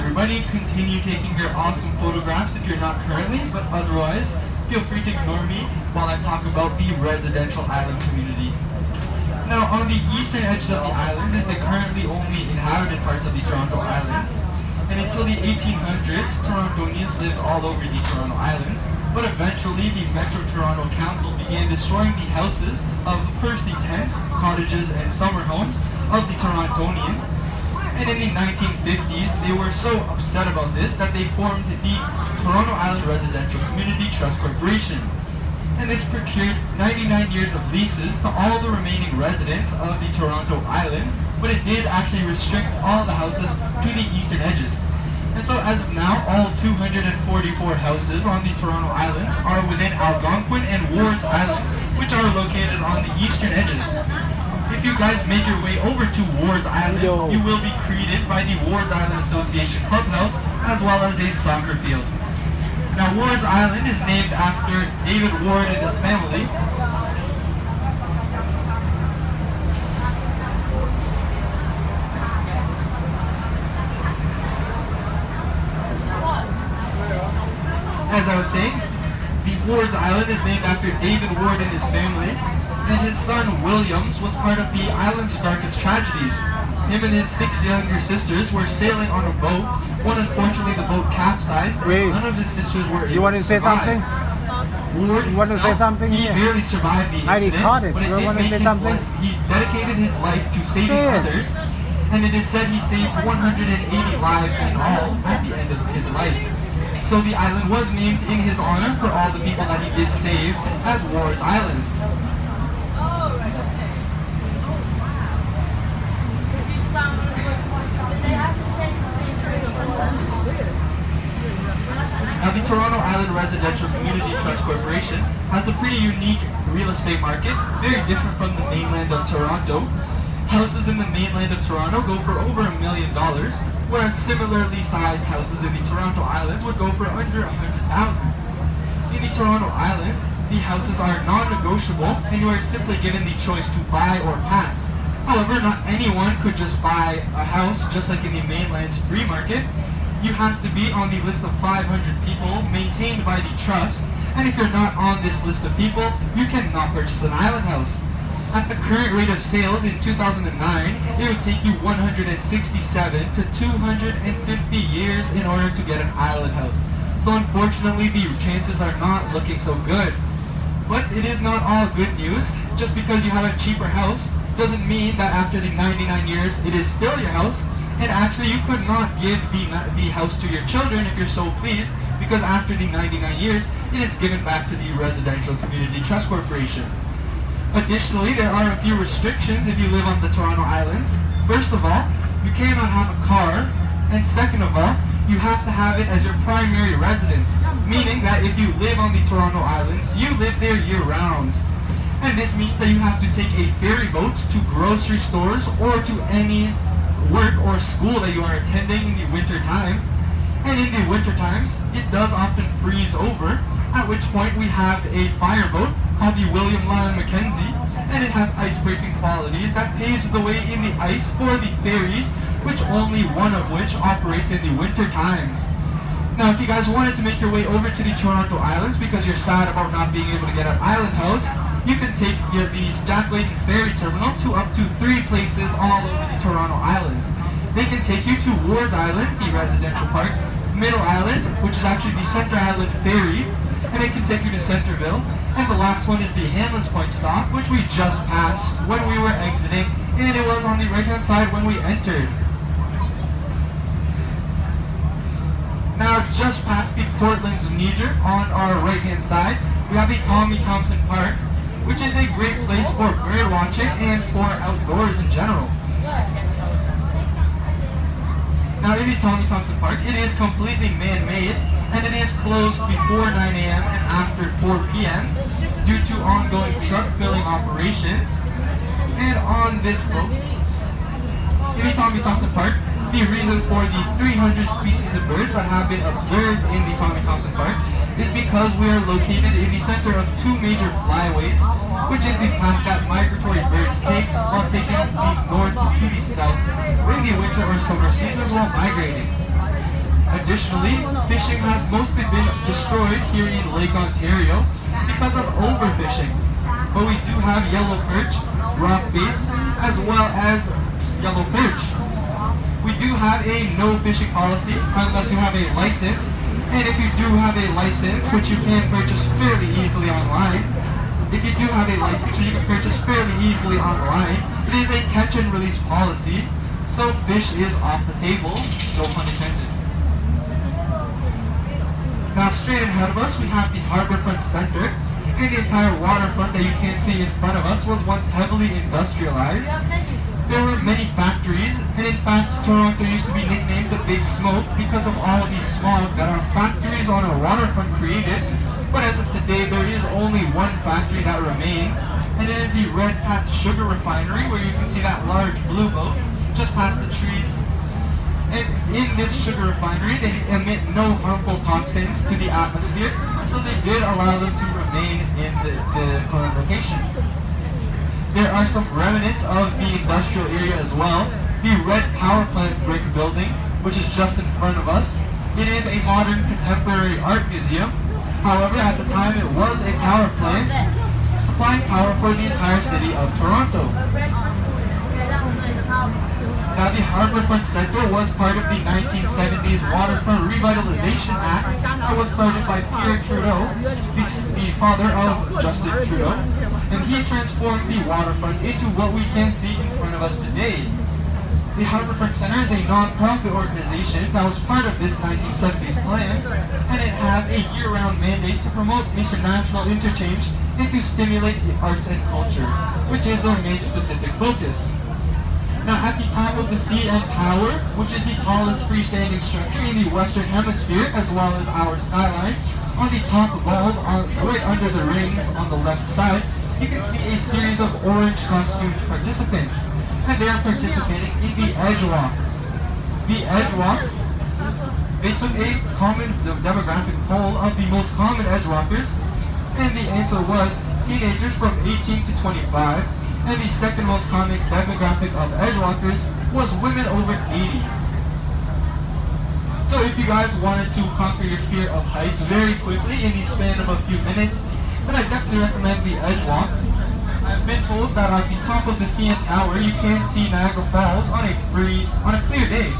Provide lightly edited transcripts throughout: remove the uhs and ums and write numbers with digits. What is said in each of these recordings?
everybody. Continue taking your awesome photographs if you're not currently, but otherwise, feel free to ignore me while I talk about the residential island community. Now, on the eastern edges of the islands is the currently only inhabited parts of the Toronto Islands. And until the 1800s, Torontonians lived all over the Toronto Islands. But eventually, the Metro Toronto Council began destroying the houses of first the tents, cottages, and summer homes of the Torontonians. And in the 1950s, they were so upset about this that they formed the Toronto Island Residential Community Trust Corporation. And this procured 99 years of leases to all the remaining residents of the Toronto Island, but it did actually restrict all the houses to the eastern edges. And so as of now, all 244 houses on the Toronto Islands are within Algonquin and Wards Island, which are located on the eastern edges. If you guys make your way over to Wards Island, you will be greeted by the Wards Island Association Clubhouse, as well as a soccer field. Now, Wards Island is named after David Ward and his family. As I was saying, the Wards Island is named after David Ward and his family, and his son Williams was part of the island's darkest tragedies. Him and his 6 younger sisters were sailing on a boat. One, unfortunately, the boat capsized, and none of his sisters were able to survive. You want to say something? Ward You want to say something? He barely survived the I incident, recorded. but it You did want to make say his something? He dedicated his life to saving others, and it is said he saved 180 lives in all at the end of his life. So the island was named in his honor for all the people that he did save as Ward's Islands. Now, the Toronto Island Residential Community Trust Corporation has a pretty unique real estate market, very different from the mainland of Toronto. Houses in the mainland of Toronto go for over $1 million, whereas similarly sized houses in the Toronto Islands would go for under $100,000. In the Toronto Islands, the houses are non-negotiable, and you are simply given the choice to buy or pass. However, not anyone could just buy a house, just like in the mainland's free market. You have to be on the list of 500 people maintained by the trust, and if you're not on this list of people, you cannot purchase an island house. At the current rate of sales in 2009, it would take you 167 to 250 years in order to get an island house. So unfortunately, the chances are not looking so good. But it is not all good news. Just because you have a cheaper house doesn't mean that after the 99 years, it is still your house. And actually, you could not give the house to your children if you're so pleased, because after the 99 years, it is given back to the Residential Community Trust Corporation. Additionally, there are a few restrictions if you live on the Toronto Islands. First of all, you cannot have a car, and second of all, you have to have it as your primary residence, meaning that if you live on the Toronto Islands, you live there year-round. And this means that you have to take a ferry boat to grocery stores or to any work or school that you are attending in the winter times. And in the winter times, it does often freeze over, at which point we have a fireboat called the William Lyon Mackenzie, and it has ice-breaking qualities that paves the way in the ice for the ferries, which only one of which operates in the winter times. Now, if you guys wanted to make your way over to the Toronto Islands because you're sad about not being able to get an island house, you can take the Jack Layton Ferry Terminal to up to 3 places all over the Toronto Islands. They can take you to Wards Island, the residential park, Middle Island, which is actually the Center Island Ferry, and it can take you to Centerville. And the last one is the Hanlan's Point stop, which we just passed when we were exiting, and it was on the right-hand side when we entered. Now, just past the Portland's Niger on our right-hand side, we have the Tommy Thompson Park, which is a great place for bird watching and for outdoors in general. Now, in the Tommy Thompson Park, it is completely man-made, and it is closed before 9 a.m. and after 4 p.m. due to ongoing truck filling operations. And on this boat, in the Tommy Thompson Park, the reason for the 300 species of birds that have been observed in the Tommy Thompson Park is because we are located in the center of 2 major flyways, which is the path that migratory birds take while taking the north to the south in the winter or summer seasons while migrating. Additionally, fishing has mostly been destroyed here in Lake Ontario because of overfishing. But we do have yellow perch, rock bass, as well as yellow perch. We do have a no fishing policy unless you have a license. And if you do have a license, which you can purchase fairly easily online, if you do have a license, which you can purchase fairly easily online, it is a catch and release policy. So fish is off the table, no pun intended. Now straight ahead of us, we have the Harbourfront Centre. And the entire waterfront that you can't see in front of us was once heavily industrialized. There were many factories, and in fact, Toronto used to be nicknamed the Big Smoke because of all of these smog that our factories on our waterfront created. But as of today, there is only one factory that remains, and it is the Red Path Sugar Refinery, where you can see that large blue boat just past the trees. And in this sugar refinery, they emit no harmful toxins to the atmosphere, so they did allow them to remain in the current location. There are some remnants of the industrial area as well. The Red Power Plant brick building, which is just in front of us. It is a modern contemporary art museum. However, at the time it was a power plant, supplying power for the entire city of Toronto. Now, the Harbourfront Centre was part of the 1970s Waterfront Revitalization Act that was started by Pierre Trudeau, the father of Justin Trudeau, and he transformed the waterfront into what we can see in front of us today. The Harbourfront Centre is a non-profit organization that was part of this 1970s plan, and it has a year-round mandate to promote international interchange and to stimulate the arts and culture, which is their main specific focus. Now, at the top of the CN Tower, which is the tallest freestanding structure in the Western Hemisphere, as well as our skyline, on the top bulb, right under the rings on the left side, you can see a series of orange costumed participants, and they are participating in the Edge Walk. The Edge Walk, they took a common demographic poll of the most common Edge Walkers, and the answer was teenagers from 18 to 25. And the second most common demographic of edgewalkers was women over 80. So if you guys wanted to conquer your fear of heights very quickly in the span of a few minutes, then I definitely recommend the Edgewalk. I've been told that at the top of the CN Tower, you can see Niagara Falls on a clear day.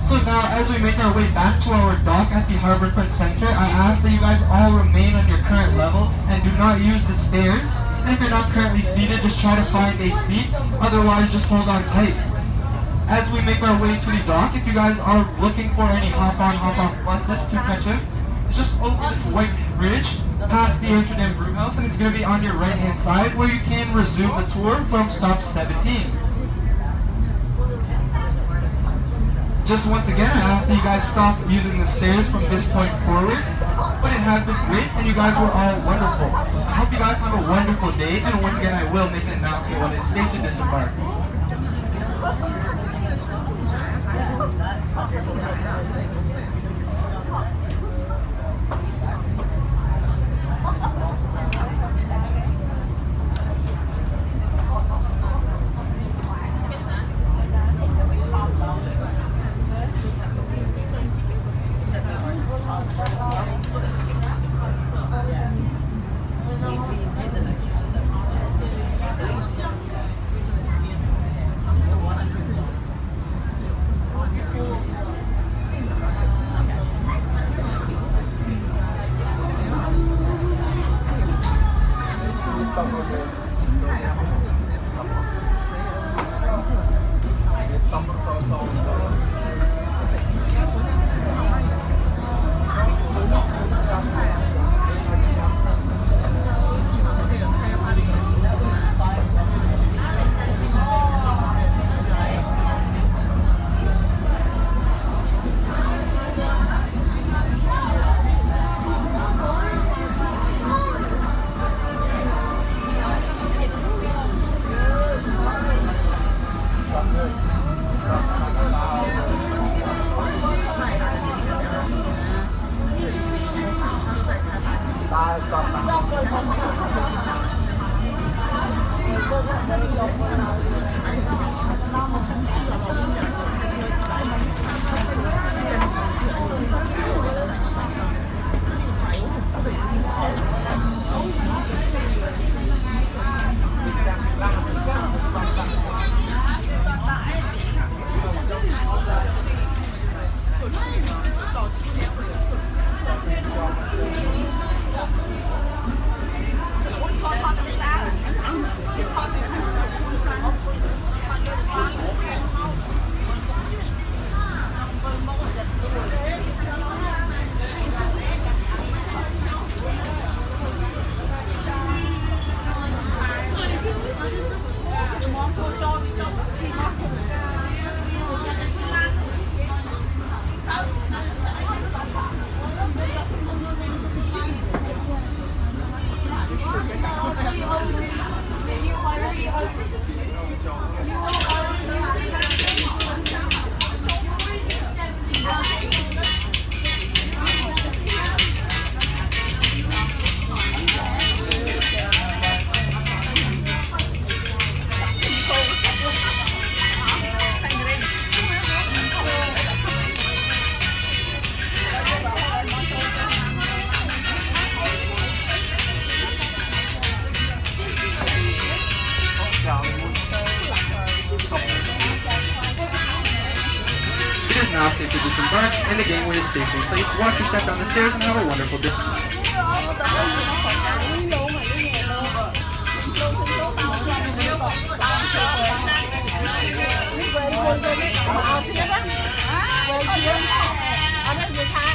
So now, as we make our way back to our dock at the Harbourfront Centre, I ask that you guys all remain on your current level and do not use the stairs. And if you're not currently seated, just try to find a seat. Otherwise, just hold on tight. As we make our way to the dock, if you guys are looking for any hop-on, hop-off buses to catch up, just over this white bridge, past the Amsterdam Brewhouse, and it's going to be on your right-hand side, where you can resume the tour from stop 17. Just once again, I ask that you guys stop using the stairs from this point forward. But it has been great, and you guys were all wonderful. I hope you guys have a wonderful day, and once again, I will make an announcement when it's safe to disembark. now safe to disembark, and the gangway is safely placed. Watch your step down the stairs and have a wonderful day. Về phía đó. Về phía. Ở đây người Thái.